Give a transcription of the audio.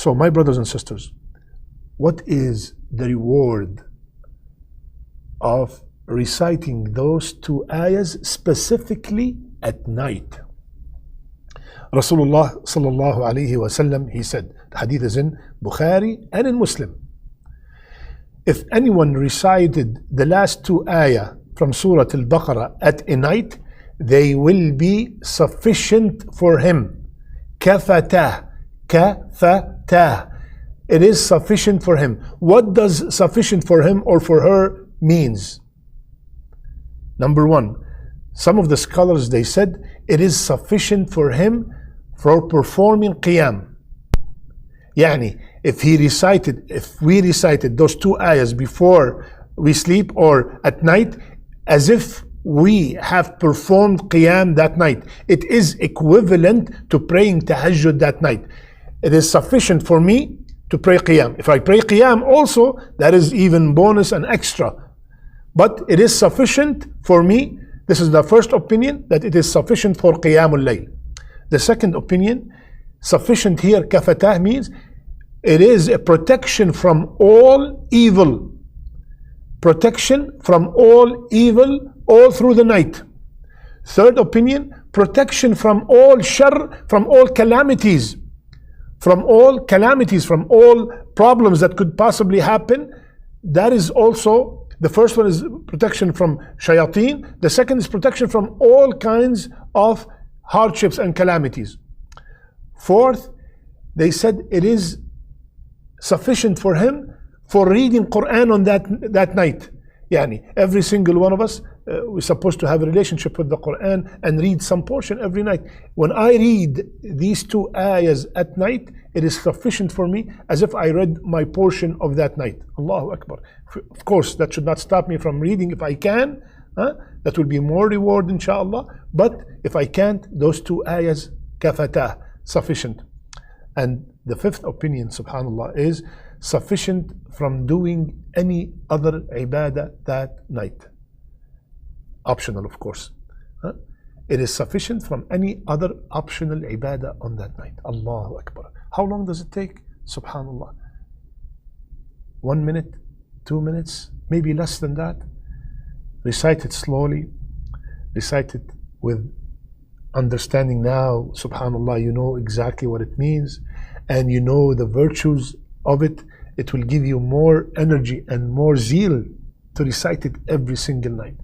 So my brothers and sisters, what is the reward of reciting those two ayahs specifically at night? Rasulullah sallallahu alayhi wasallam, he said, the hadith is in Bukhari and in Muslim. If anyone recited the last two ayah from Surah Al Baqarah at a night, they will be sufficient for him. Kafatah, kafatah. It is sufficient for him. What does sufficient for him or for her means? Number one, some of the scholars, they said it is sufficient for him for performing qiyam. Yani, if we recited those two ayahs before we sleep or at night, as if we have performed qiyam that night, it is equivalent to praying tahajjud that night. It is sufficient for me to pray qiyam. If I pray qiyam also, that is even bonus and extra. But it is sufficient for me. This is the first opinion, that it is sufficient for qiyamul layl. The second opinion, sufficient here, kafatah, means it is a protection from all evil. Protection from all evil all through the night. Third opinion, protection from all shar, from all calamities. From all calamities, from all problems that could possibly happen. That is also, the first one is protection from shayateen. The second is protection from all kinds of hardships and calamities. Fourth, they said it is sufficient for him for reading Quran on that night. Yani, every single one of us, we're supposed to have a relationship with the Quran and read some portion every night. When I read these two ayahs at night, it is sufficient for me as if I read my portion of that night. Allahu Akbar. Of course, that should not stop me from reading if I can. That will be more reward, inshallah. But if I can't, those two ayahs, kafatah, sufficient. And the fifth opinion, subhanallah, is sufficient from doing any other ibadah that night. Optional, of course. It is sufficient from any other optional ibadah on that night. Allahu Akbar. How long does it take? Subhanallah. 1 minute, 2 minutes, maybe less than that. Recite it slowly. Recite it with understanding now. Subhanallah, you know exactly what it means and you know the virtues of it. It will give you more energy and more zeal to recite it every single night.